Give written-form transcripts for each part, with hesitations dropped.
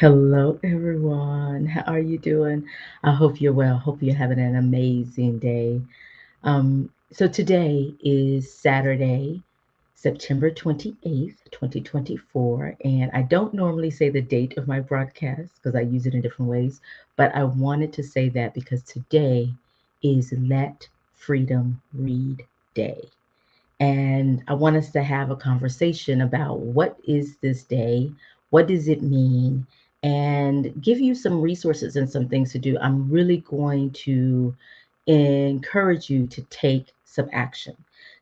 Hello, everyone. How are you doing? I hope you're well. Hope you're having an amazing day. So today is Saturday, September 28th, 2024. And I don't normally say the date of my broadcast because I use it in different ways, but I wanted to say that because today is Let Freedom Read Day. And I want us to have a conversation about what is this day? What does it mean? And give you some resources and some things to do. I'm really going to encourage you to take some action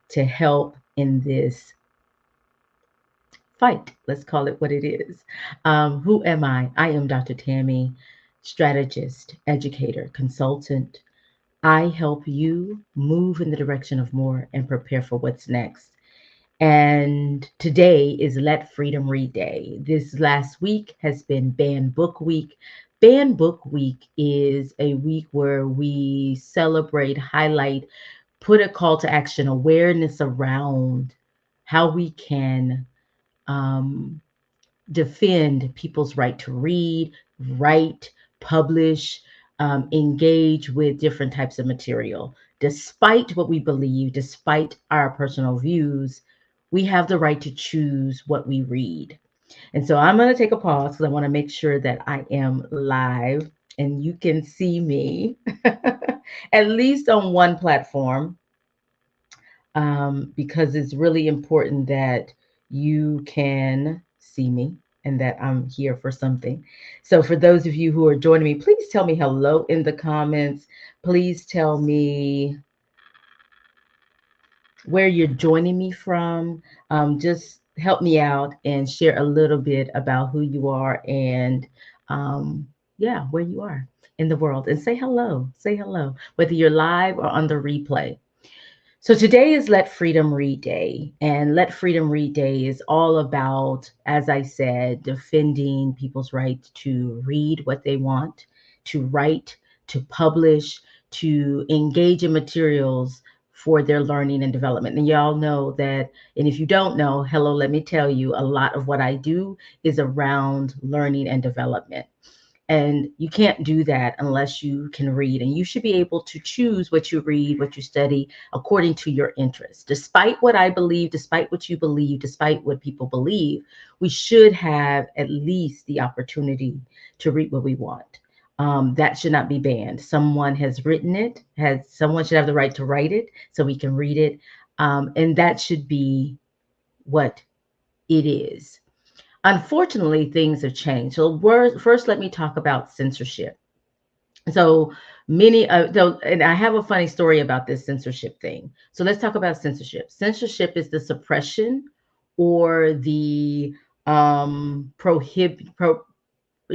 to help in this fight. Let's call it what it is. Who am I? I am Dr. Tammy, strategist, educator, consultant. I help you move in the direction of more and prepare for what's next. And today is Let Freedom Read Day. This last week has been Banned Book Week. Banned Book Week is a week where we celebrate, highlight, put a call to action, awareness around how we can um, defend people's right to read, write, publish, engage with different types of material. Despite what we believe, despite our personal views, we have the right to choose what we read. And so I'm going to take a pause because I want to make sure that I am live and you can see me at least on one platform, because it's really important that you can see me and that I'm here for something. So, for those of you who are joining me, please tell me hello in the comments. Please tell me where you're joining me from. Just help me out and share a little bit about who you are and, yeah, where you are in the world. And say hello. Say hello, whether you're live or on the replay. So today is Let Freedom Read Day. And Let Freedom Read Day is all about, as I said, defending people's right to read what they want, to write, to publish, to engage in materials for their learning and development. And y'all know that, and if you don't know, hello, let me tell you, a lot of what I do is around learning and development. And you can't do that unless you can read. And you should be able to choose what you read, what you study, according to your interests. Despite what I believe, despite what you believe, despite what people believe, we should have at least the opportunity to read what we want. That should not be banned. Someone has written it, has someone should have the right to write it so we can read it. And that should be what it is. Unfortunately, things have changed. So first, let me talk about censorship. So and I have a funny story about this censorship thing. So let's talk about censorship. Censorship is the suppression or the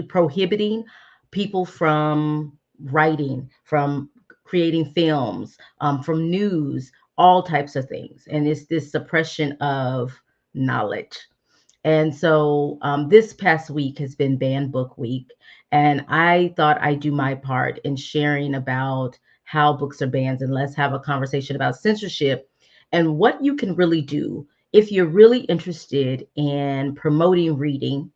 prohibiting people from writing, from creating films, from news, all types of things. And it's this suppression of knowledge. And so this past week has been Banned Book Week. And I thought I'd do my part in sharing about how books are banned. And let's have a conversation about censorship and what you can really do if you're really interested in promoting reading.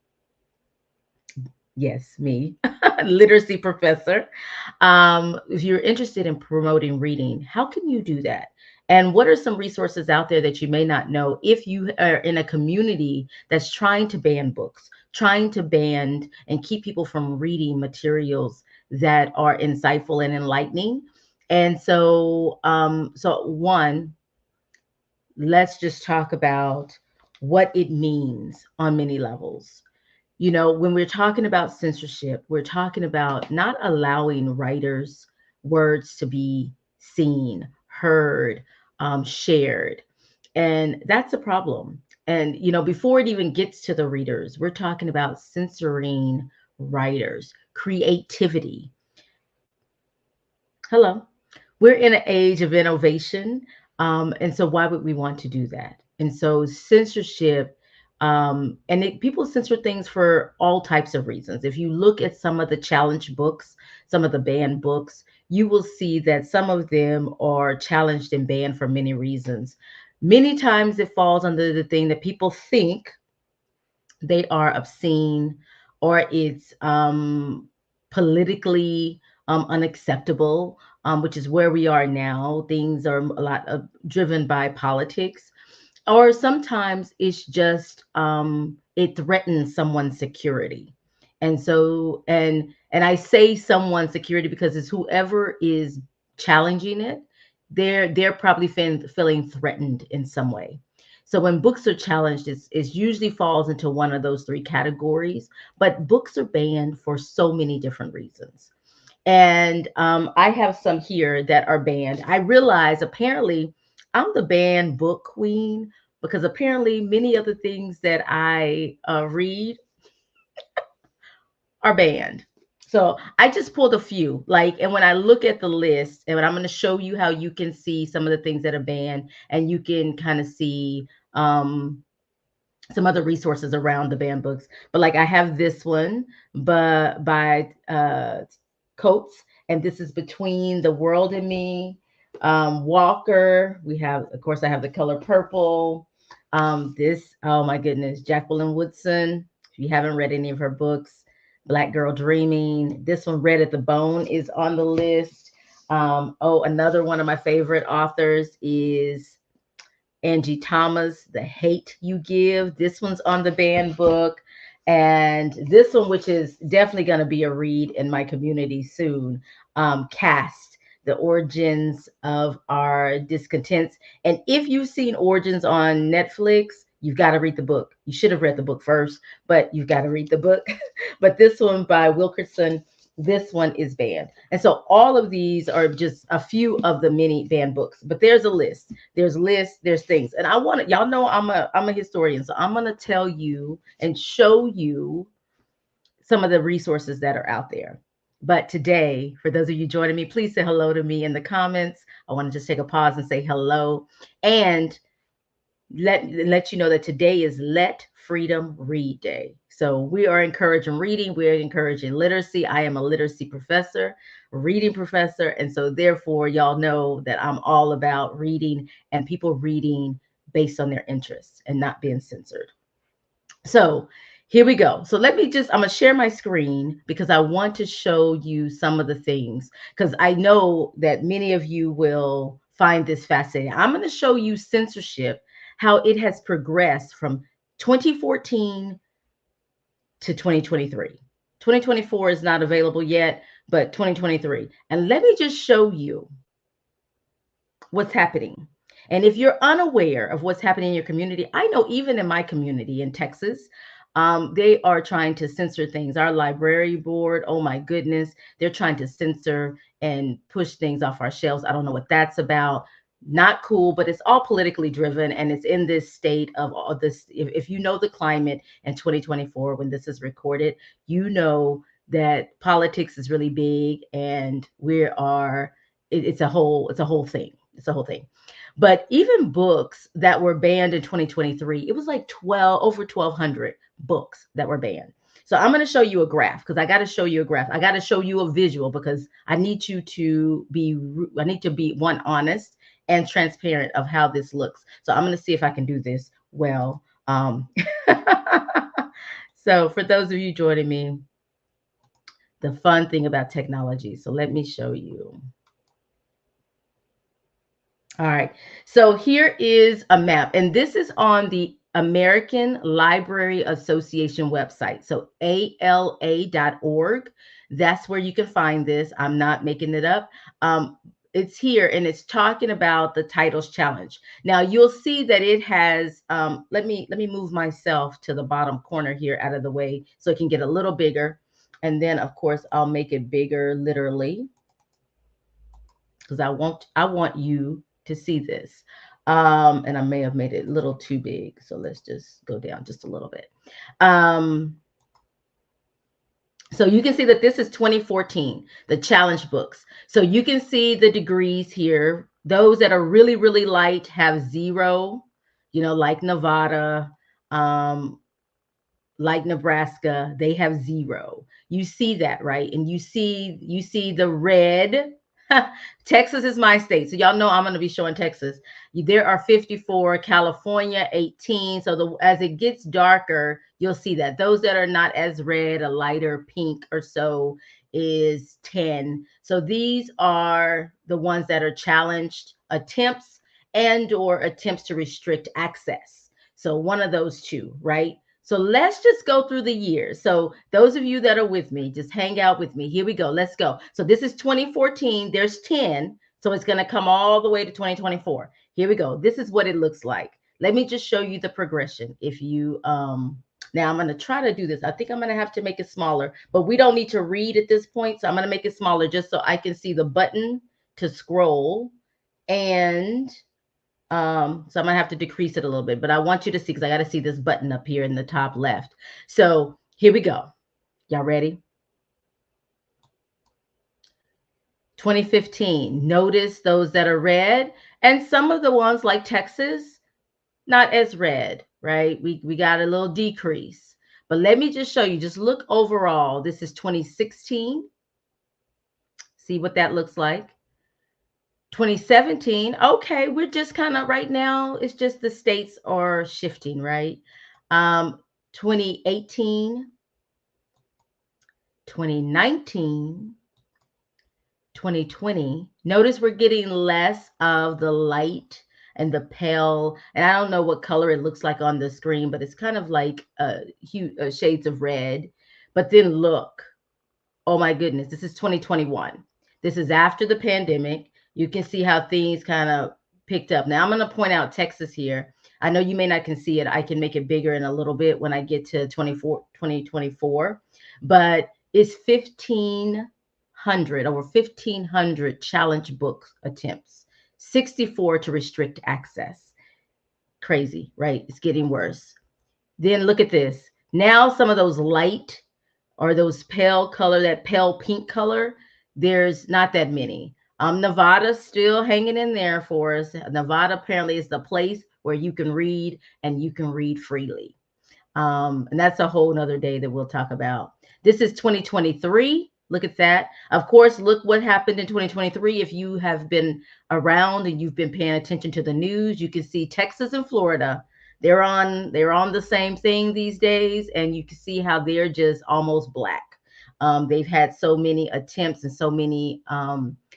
Yes, me, literacy professor. If you're interested in promoting reading, how can you do that? And what are some resources out there that you may not know if you are in a community that's trying to ban books, trying to ban and keep people from reading materials that are insightful and enlightening? And so one, let's just talk about what it means on many levels. You know, when we're talking about censorship, we're talking about not allowing writers' words to be seen, heard, shared. And that's a problem. And, you know, before it even gets to the readers, we're talking about censoring writers, creativity. Hello. We're in an age of innovation. And so why would we want to do that? And so censorship, people censor things for all types of reasons. If you look at some of the challenge books, some of the banned books, you will see that some of them are challenged and banned for many reasons. Many times it falls under the thing that people think they are obscene or it's politically unacceptable, which is where we are now. Things are a lot of, driven by politics, or sometimes it's just it threatens someone's security. And so, and I say someone's security because it's whoever is challenging it, they're probably feeling threatened in some way. So when books are challenged, it's usually falls into one of those three categories. But books are banned for so many different reasons. And I have some here that are banned. I realize apparently I'm the banned book queen, because apparently many of the things that I read are banned. So I just pulled a few, like, and when I look at the list, and I'm going to show you how you can see some of the things that are banned, and you can kind of see some other resources around the banned books. But like I have this one, but by Coates, and this is Between the World and Me. Walker, we have, of course, I have The Color Purple. This, oh my goodness, Jacqueline Woodson. If you haven't read any of her books, Black Girl Dreaming. This one, Red at the Bone, is on the list. Oh, another one of my favorite authors is Angie Thomas, The Hate You Give. This one's on the banned book. And this one, which is definitely going to be a read in my community soon, Cast, The Origins of Our Discontents. And if you've seen Origins on Netflix, you've got to read the book. You should have read the book first, but you've got to read the book. But this one by Wilkerson, this one is banned. And so all of these are just a few of the many banned books, but there's a list. There's lists, there's things. And I want to, y'all know I'm a historian, so I'm going to tell you and show you some of the resources that are out there. But today, for those of you joining me, please say hello to me in the comments. I want to just take a pause and say hello, and let you know that today is Let Freedom Read Day. So we are encouraging reading, we are encouraging literacy. I am a literacy professor, reading professor, and so therefore y'all know that I'm all about reading and people reading based on their interests and not being censored. So here we go. So let me just, I'm going to share my screen because I want to show you some of the things, because I know that many of you will find this fascinating. I'm going to show you censorship, how it has progressed from 2014 to 2023. 2024 is not available yet, but 2023. And let me just show you what's happening. And if you're unaware of what's happening in your community, I know even in my community in Texas, they are trying to censor things. Our library board, oh my goodness, they're trying to censor and push things off our shelves. I don't know what that's about. Not cool, but it's all politically driven, and it's in this state of all this. If you know the climate in 2024, when this is recorded, you know that politics is really big, and it's a whole thing. It's a whole thing. But even books that were banned in 2023, it was like over 1,200 books that were banned. So I'm going to show you a graph, because I got to show you a graph. I got to show you a visual, because I need to be one, honest and transparent of how this looks. So I'm going to see if I can do this well. So for those of you joining me, the fun thing about technology. So let me show you. All right, so here is a map, and this is on the American Library Association website. So ALA.org, that's where you can find this. I'm not making it up. It's here, and it's talking about the titles challenge. Now you'll see that it has, let me move myself to the bottom corner here out of the way so it can get a little bigger. And then of course I'll make it bigger literally, because I want you to see this. And I may have made it a little too big. So let's just go down just a little bit. So you can see that this is 2014, the challenge books. So you can see the degrees here. Those that are really, really light have 0, like Nevada, like Nebraska, they have 0. You see that, right? And you see the red. Texas is my state. So y'all know I'm going to be showing Texas. There are 54, California 18. So as it gets darker, you'll see that those that are not as red, a lighter pink or so is 10. So these are the ones that are challenged attempts and or attempts to restrict access. So one of those two, right? So let's just go through the years. So those of you that are with me, just hang out with me. Here we go. Let's go. So this is 2014. There's 10. So it's going to come all the way to 2024. Here we go. This is what it looks like. Let me just show you the progression. If you, now I'm going to try to do this. I think I'm going to have to make it smaller, but we don't need to read at this point. So I'm going to make it smaller just so I can see the button to scroll. And so I'm gonna have to decrease it a little bit, but I want you to see because I got to see this button up here in the top left. So here we go. Y'all ready? 2015. Notice those that are red, and some of the ones like Texas, not as red, right? We got a little decrease. But let me just show you. Just look overall. This is 2016. See what that looks like. 2017, okay, we're just kind of right now, it's just the states are shifting, right? 2018, 2019, 2020. Notice we're getting less of the light and the pale, and I don't know what color it looks like on the screen, but it's kind of like shades of red. But then look, oh my goodness, this is 2021. This is after the pandemic. You can see how things kind of picked up. Now I'm going to point out Texas here. I know you may not can see it. I can make it bigger in a little bit when I get to 2024, but it's 1,500, over 1,500 challenge book attempts, 64 to restrict access. Crazy, right? It's getting worse. Then look at this. Now some of those light or those pale color, that pale pink color, there's not that many. Nevada's still hanging in there for us. Nevada apparently is the place where you can read and you can read freely. And that's a whole nother day that we'll talk about. This is 2023. Look at that. Of course, look what happened in 2023. If you have been around and you've been paying attention to the news, you can see Texas and Florida. They're on the same thing these days, and you can see how they're just almost black. They've had so many attempts and so many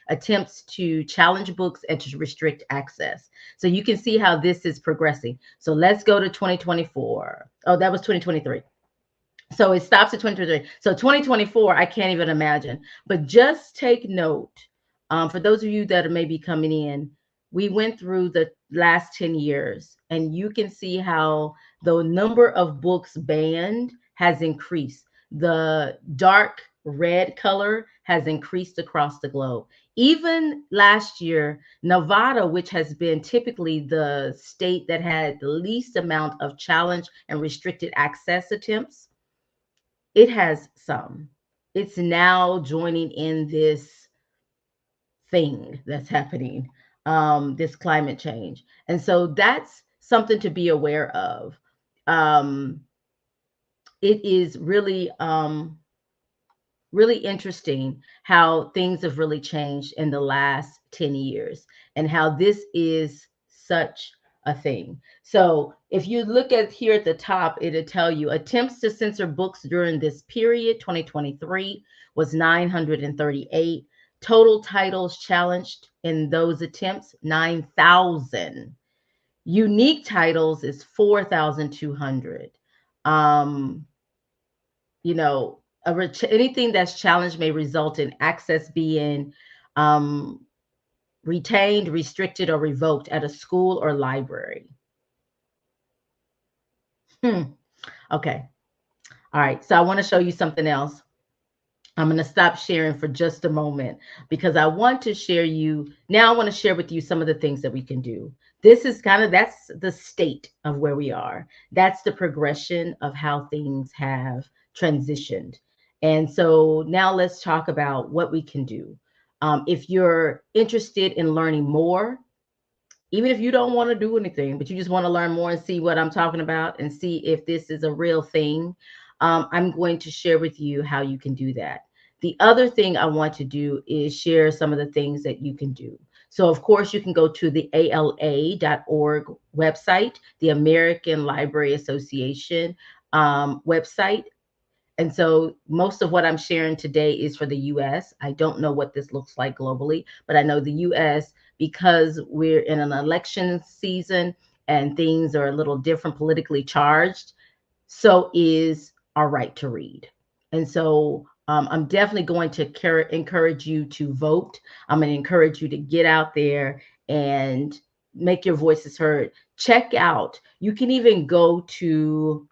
attempts to challenge books and to restrict access. So you can see how this is progressing. So let's go to 2024. Oh, that was 2023. So it stops at 2023. So 2024, I can't even imagine. But just take note, for those of you that are maybe coming in, we went through the last 10 years, and you can see how the number of books banned has increased. The dark red color has increased across the globe. Even last year, Nevada, which has been typically the state that had the least amount of challenge and restricted access attempts, it has some. It's now joining in this thing that's happening, this climate change. And so that's something to be aware of. It is really, really interesting how things have really changed in the last 10 years and how this is such a thing. So if you look at here at the top, it'll tell you attempts to censor books during this period, 2023, was 938. Total titles challenged in those attempts, 9,000. Unique titles is 4,200. You know, anything that's challenged may result in access being retained, restricted, or revoked at a school or library. Okay. All right. So I want to show you something else. I'm going to stop sharing for just a moment because I want to share you. Now I want to share with you some of the things that we can do. This is that's the state of where we are. That's the progression of how things have transitioned. And so now let's talk about what we can do. If you're interested in learning more, even if you don't want to do anything, but you just want to learn more and see what I'm talking about and see if this is a real thing, I'm going to share with you how you can do that. The other thing I want to do is share some of the things that you can do. So, of course, you can go to the ALA.org website, the American Library Association website. And so most of what I'm sharing today is for the US. I don't know what this looks like globally, but I know the US, because we're in an election season and things are a little different politically charged, so is our right to read. And so I'm definitely going to encourage you to vote. I'm going to encourage you to get out there and make your voices heard. Check out, you can even go to,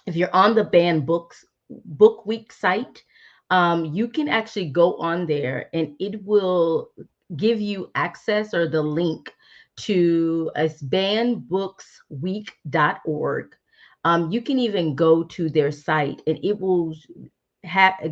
if you're on the banned books book week site, you can actually go on there and it will give you access or the link to bannedbooksweek.org. You can even go to their site and it will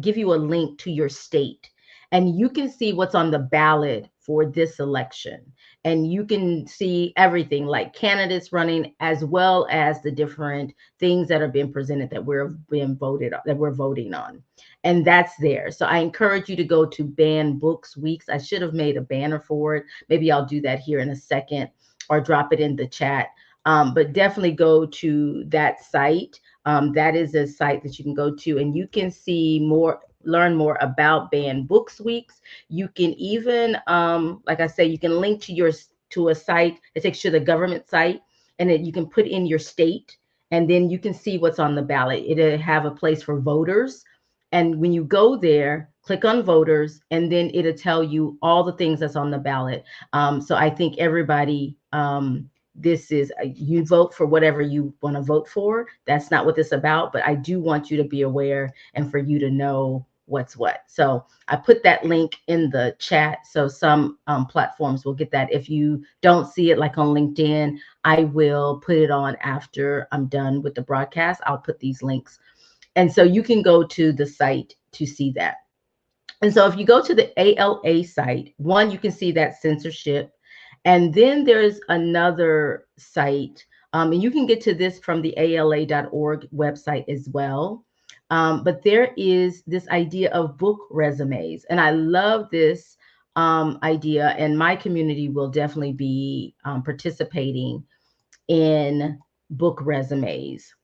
give you a link to your state, and you can see what's on the ballot for this election, and you can see everything like candidates running as well as the different things that are being presented that we're being voted on, that we're voting on, and that's there. So I encourage you to go to Ban Books Weeks. I should have made a banner for it. Maybe I'll do that here in a second or drop it in the chat. But definitely go to that site. That is a site that you can go to, and you can see more, learn more about Banned Books Weeks. You can even, like I say, you can link to a site that takes you to the government site, and then you can put in your state, and then you can see what's on the ballot. It'll have a place for voters, and when you go there, click on voters, and then it'll tell you all the things that's on the ballot. So I think everybody. This is you vote for whatever you want to vote for. That's not what this is about, but I do want you to be aware and for you to know what's what. So I put that link in the chat, so some platforms will get that. If you don't see it, like on LinkedIn, I will put it on after I'm done with the broadcast. I'll put these links, and so you can go to the site to see that. And so if you go to the ALA site, one, you can see that censorship. And then there's another site, and you can get to this from the ALA.org website as well. But there is this idea of book resumes. And I love this idea, and my community will definitely be participating in book resumes.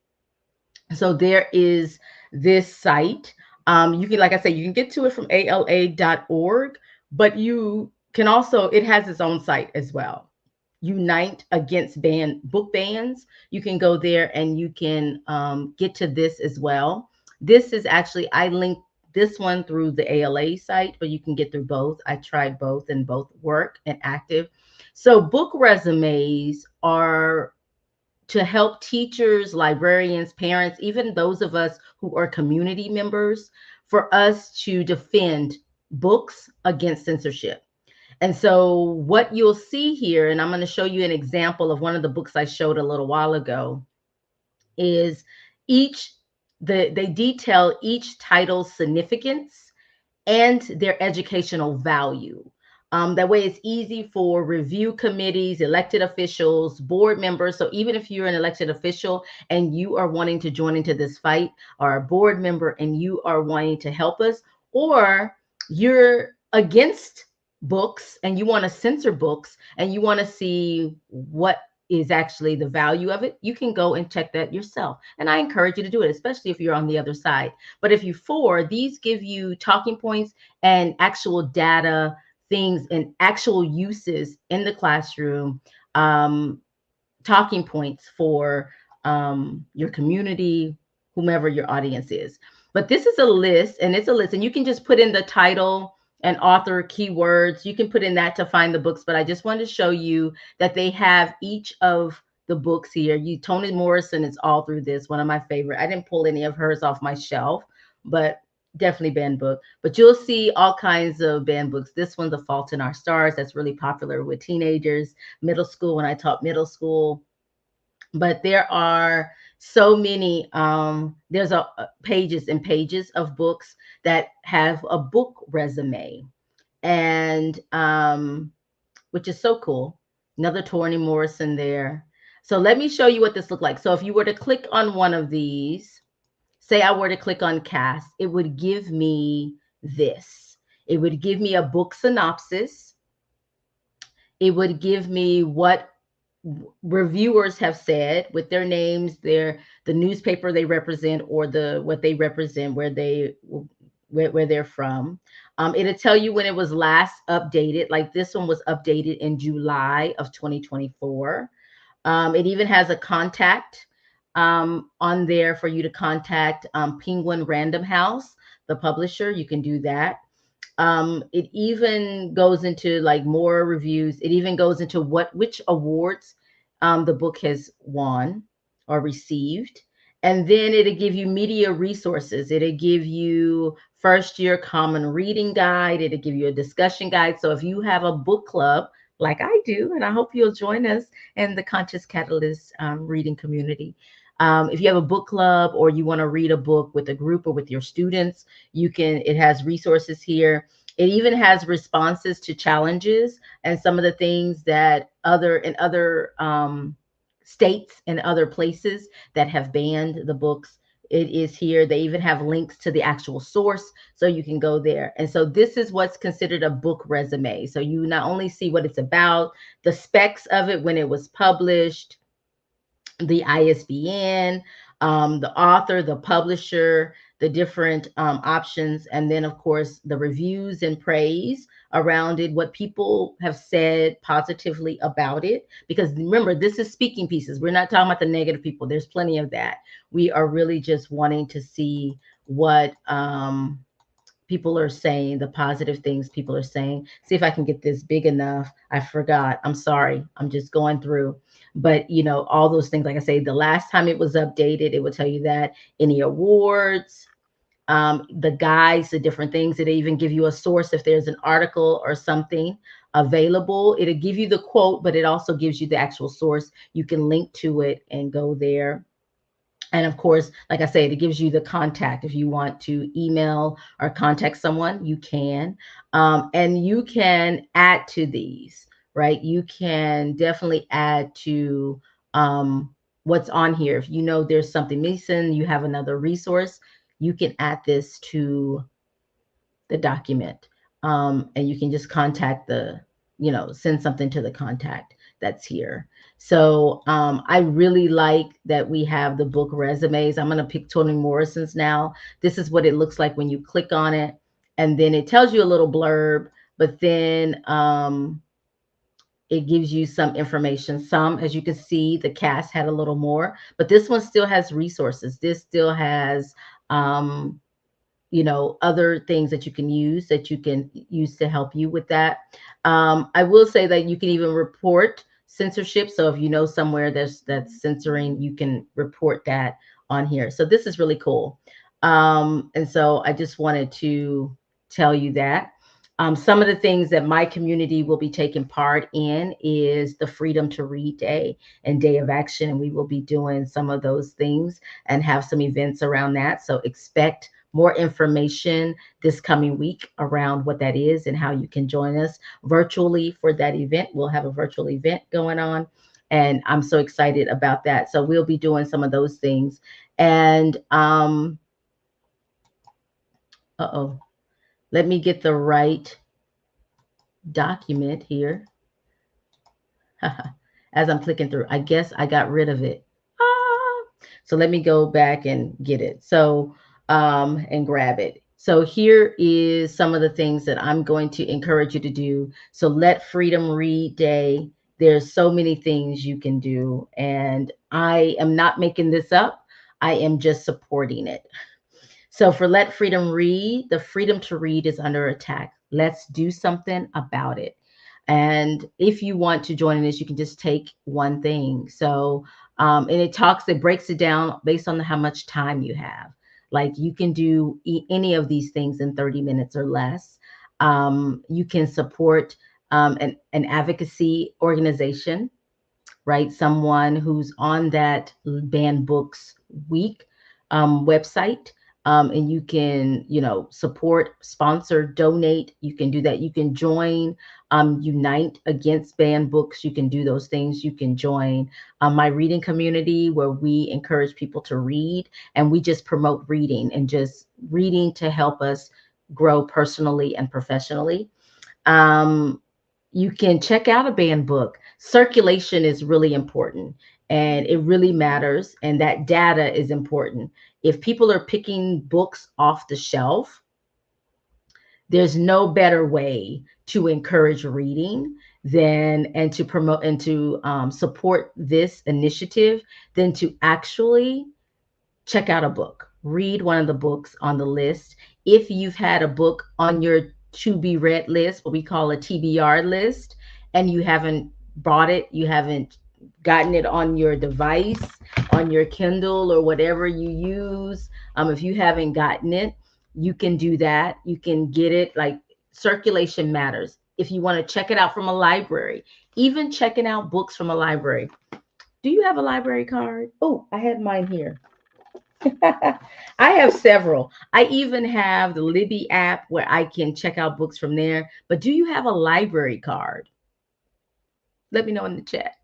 So there is this site. You can, like I say, you can get to it from ala.org, but you can also, it has its own site as well. Unite Against Book Bans. You can go there and you can get to this as well. This is actually, I linked this one through the ALA site, but you can get through both. I tried both and both work and active. So book resumes are to help teachers, librarians, parents, even those of us who are community members, for us to defend books against censorship. And so what you'll see here, and I'm going to show you an example of one of the books I showed a little while ago, is they detail each title's significance and their educational value. That way it's easy for review committees, elected officials, board members. So even if you're an elected official and you are wanting to join into this fight, or a board member and you are wanting to help us, or you're against books and you want to censor books and you want to see what is actually the value of it, you can go and check that yourself. And I encourage you to do it, especially if you're on the other side. But if you're for, these give you talking points and actual data, things and actual uses in the classroom, talking points for your community, whomever your audience is. But this is a list, and it's a list, and you can just put in the title and author keywords. You can put in that to find the books, but I just wanted to show you that they have each of the books here. Toni Morrison is all through this, one of my favorite. I didn't pull any of hers off my shelf, but definitely banned book. But you'll see all kinds of banned books. This one's A Fault in Our Stars. That's really popular with teenagers, middle school, when I taught middle school. But there are so many, there's pages and pages of books that have a book resume, and which is so cool. Another Toni Morrison there. So let me show you what this looked like. So if you were to click on one of these, say I were to click on cast, it would give me this. It would give me a book synopsis. It would give me what reviewers have said with their names, the newspaper they represent, or the what they represent, where they're from. It'll tell you when it was last updated. Like this one was updated in July of 2024. It even has a contact on there for you to contact Penguin Random House, the publisher. You can do that. It even goes into like more reviews. It even goes into which awards the book has won or received. And then it'll give you media resources. It'll give you first year common reading guide. It'll give you a discussion guide. So if you have a book club like I do, and I hope you'll join us in the Conscious Catalyst reading community. If you have a book club or you want to read a book with a group or with your students, it has resources here. It even has responses to challenges and some of the things that other states and other places that have banned the books. It is here. They even have links to the actual source, so you can go there. And so this is what's considered a book resume. So you not only see what it's about, the specs of it, when it was published, the ISBN, the author, the publisher, the different options, and then, of course, the reviews and praise around it, what people have said positively about it. Because remember, this is speaking pieces. We're not talking about the negative people. There's plenty of that. We are really just wanting to see what people are saying, the positive things people are saying. See if I can get this big enough. I forgot. I'm sorry. I'm just going through. But, all those things, like I say, the last time it was updated, it will tell you that any awards, the guides, the different things. It'll even give you a source if there's an article or something available. It'll give you the quote, but it also gives you the actual source. You can link to it and go there. And of course, like I said, it gives you the contact. If you want to email or contact someone, you can. And you can add to these, right? You can definitely add to what's on here. If you know there's something missing, you have another resource, you can add this to the document. And you can just contact send something to the contact that's here. So I really like that we have the book resumes. I'm going to pick Toni Morrison's now. This is what it looks like when you click on it. And then it tells you a little blurb, but then it gives you some information. Some, as you can see, the cast had a little more, but this one still has resources. This still has other things that you can use to help you with that. I will say that you can even report censorship. So if you know somewhere that's censoring, you can report that on here. So this is really cool. And so I just wanted to tell you that. Some of the things that my community will be taking part in is the Freedom to Read Day and Day of Action. And we will be doing some of those things and have some events around that. So expect more information this coming week around what that is and how you can join us virtually for that event. We'll have a virtual event going on, and I'm so excited about that. So we'll be doing some of those things. And let me get the right document here. As I'm clicking through, I guess I got rid of it. So let me go back and get it. So and grab it. So here is some of the things that I'm going to encourage you to do. So Let Freedom Read Day. There's so many things you can do, and I am not making this up. I am just supporting it. So for Let Freedom Read, the freedom to read is under attack. Let's do something about it. And if you want to join in this, you can just take one thing. So, and it breaks it down based on how much time you have. Like you can do any of these things in 30 minutes or less. You can support an advocacy organization, right? Someone who's on that Banned Books Week website. And you can, support, sponsor, donate. You can do that. You can join Unite Against Banned Books. You can do those things. You can join my reading community where we encourage people to read, and we just promote reading and just reading to help us grow personally and professionally. Um, you can check out a banned book. Circulation is really important and it really matters. And that data is important. If people are picking books off the shelf, there's no better way to encourage reading than and to promote and to support this initiative than to actually check out a book, read one of the books on the list. If you've had a book on your to be read list, what we call a TBR list, and you haven't bought it, you haven't gotten it on your device, on your Kindle or whatever you use, if you haven't gotten it, you can do that. You can get it. Like, circulation matters. If you want to check it out from a library, even checking out books from a library. Do you have a library card? Oh, I had mine here. I have several. I even have the Libby app where I can check out books from there. But do you have a library card? Let me know in the chat.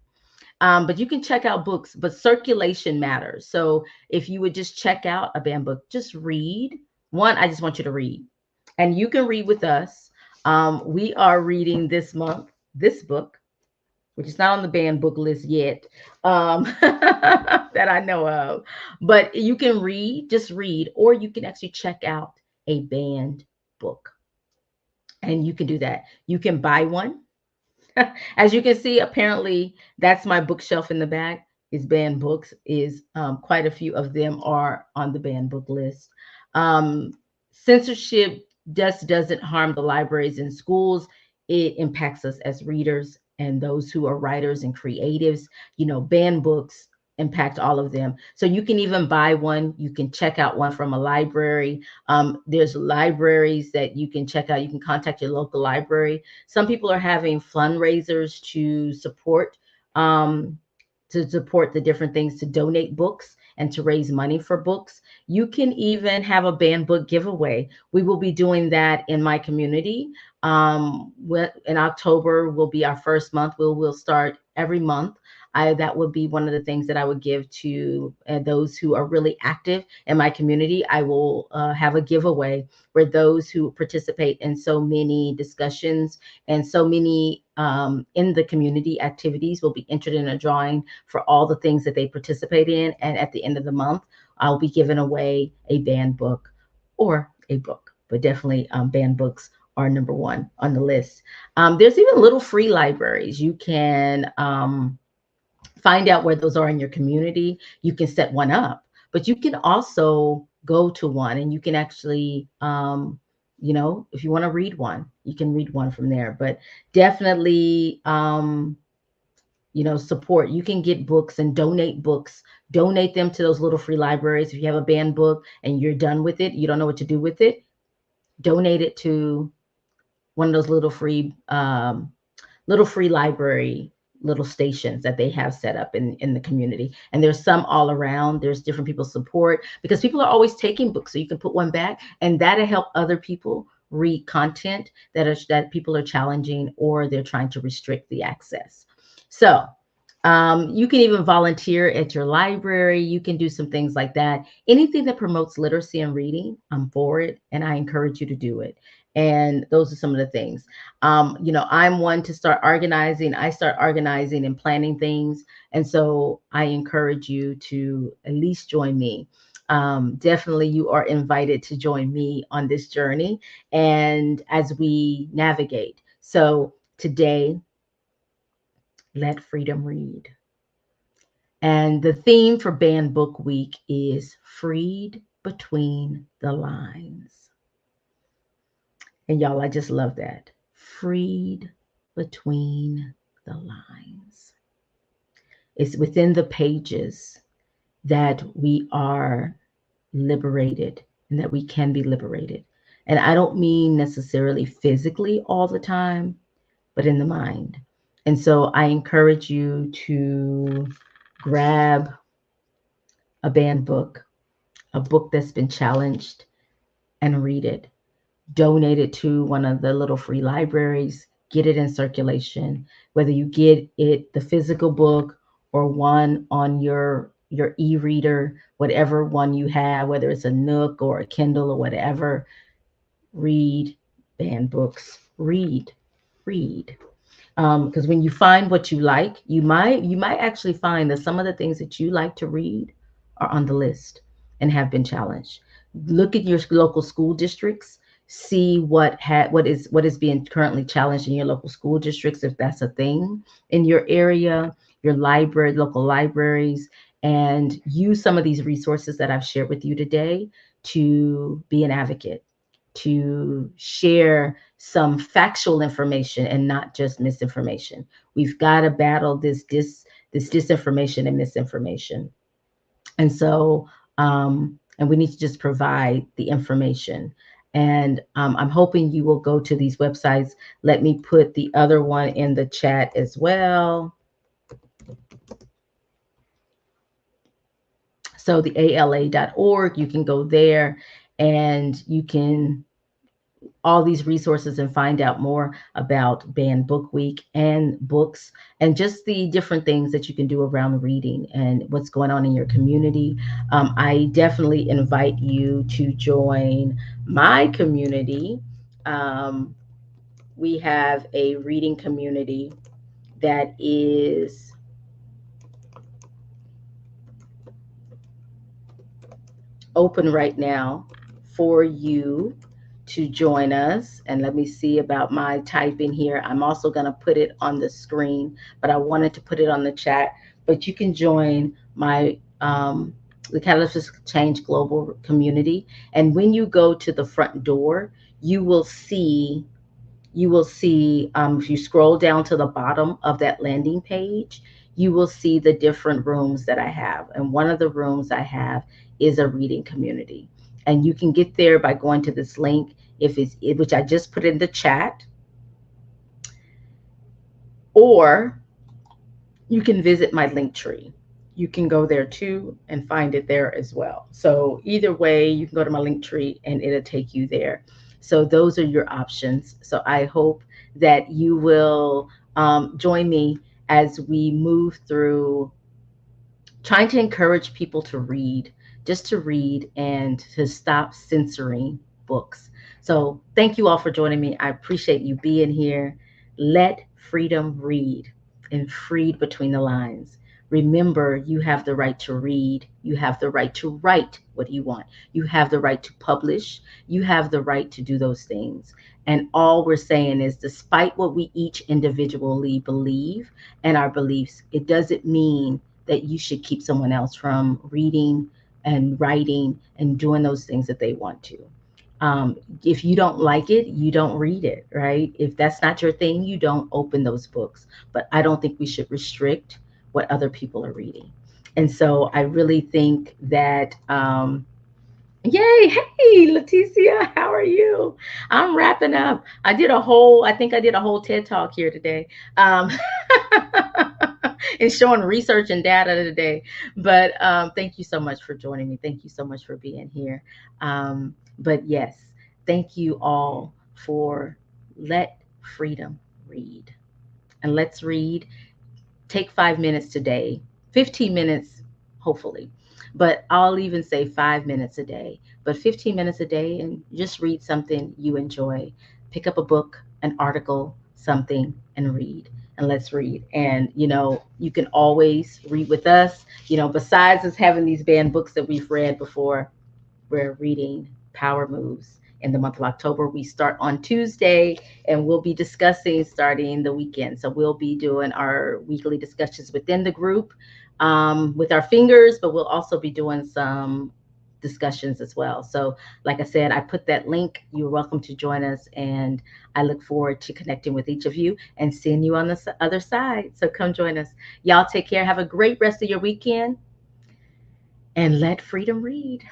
But you can check out books, but circulation matters. So if you would just check out a banned book, just read. One, I just want you to read. And you can read with us. We are reading this month this book, which is not on the banned book list yet, that I know of. But you can read, just read, or you can actually check out a banned book. And you can do that. You can buy one. As you can see, apparently that's my bookshelf in the back is banned books. Is quite a few of them are on the banned book list. Censorship just doesn't harm the libraries and schools. It impacts us as readers and those who are writers and creatives. You know, banned books impact all of them. So you can even buy one. You can check out one from a library. There's libraries that you can check out. You can contact your local library. Some people are having fundraisers to support the different things, to donate books and to raise money for books. You can even have a banned book giveaway. We will be doing that in my community. In October will be our first month. We'll start every month. That would be one of the things that I would give to those who are really active in my community. I will have a giveaway where those who participate in so many discussions and so many in the community activities will be entered in a drawing for all the things that they participate in. And at the end of the month, I'll be giving away a banned book or a book, but definitely banned books are number one on the list. There's even little free libraries. You can find out where those are in your community. You can set one up, but you can also go to one and you can actually, if you want to read one, you can read one from there. But definitely, support. You can get books and donate them to those little free libraries. If you have a banned book and you're done with it, you don't know what to do with it, donate it to one of those little free library little stations that they have set up in the community. And there's some all around. There's different people's support because people are always taking books. So you can put one back and that'll help other people read content that people are challenging or they're trying to restrict the access. So you can even volunteer at your library. You can do some things like that. Anything that promotes literacy and reading, I'm for it, and I encourage you to do it. And those are some of the things. I'm one to start organizing. I start organizing and planning things. And so I encourage you to at least join me. Definitely you are invited to join me on this journey and as we navigate. So today, let freedom read. And the theme for Banned Book Week is Freed Between the Lines. And y'all, I just love that. Freed between the lines. It's within the pages that we are liberated and that we can be liberated. And I don't mean necessarily physically all the time, but in the mind. And so I encourage you to grab a banned book, a book that's been challenged, and read it. Donate it to one of the little free libraries. Get it in circulation. Whether you get it, the physical book, or one on your e-reader, whatever one you have, whether it's a Nook or a Kindle or whatever, read banned books. Read. Because when you find what you like, you might actually find that some of the things that you like to read are on the list and have been challenged. Look at your local school districts, see what is being currently challenged in your local school districts, if that's a thing in your area, your library, local libraries, and use some of these resources that I've shared with you today to be an advocate, to share some factual information and not just misinformation. We've got to battle this disinformation and misinformation. And so, and we need to just provide the information. And I'm hoping you will go to these websites. Let me put the other one in the chat as well. So the ala.org, you can go there and you can all these resources and find out more about Banned Book Week and books and just the different things that you can do around reading and what's going on in your community. I definitely invite you to join my community. Um, we have a reading community that is open right now for you to join us. And let me see about my typing here. I'm also going to put it on the screen, but I wanted to put it on the chat. But you can join my the Catalyst for Change Global community. And when you go to the front door, you will see if you scroll down to the bottom of that landing page, you will see the different rooms that I have. And one of the rooms I have is a reading community. And you can get there by going to this link, which I just put in the chat, or you can visit my link tree. You can go there too and find it there as well. So either way, you can go to my link tree and it'll take you there. So those are your options. So I hope that you will join me as we move through trying to encourage people to read, just to read and to stop censoring books. So thank you all for joining me. I appreciate you being here. Let freedom read and freed between the lines. Remember, you have the right to read. You have the right to write what you want. You have the right to publish. You have the right to do those things. And all we're saying is, despite what we each individually believe and our beliefs, it doesn't mean that you should keep someone else from reading and writing and doing those things that they want to. If you don't like it, you don't read it, right? If that's not your thing, you don't open those books. But I don't think we should restrict what other people are reading. And so I really think that yay, hey Leticia, how are you? I'm wrapping up. I think I did a whole TED talk here today. And showing research and data today. But thank you so much for joining me. Thank you so much for being here. But yes, thank you all for let freedom read. And let's read. Take 5 minutes today, 15 minutes, hopefully. But I'll even say 5 minutes a day, but 15 minutes a day, and just read something you enjoy. Pick up a book, an article, something, and read. And let's read. And, you can always read with us. Besides us having these banned books that we've read before, we're reading Power Moves in the month of October. We start on Tuesday and we'll be discussing starting the weekend. So we'll be doing our weekly discussions within the group with our fingers, but we'll also be doing some discussions as well. So like I said, I put that link. You're welcome to join us. And I look forward to connecting with each of you and seeing you on the other side. So come join us. Y'all take care. Have a great rest of your weekend and let freedom read.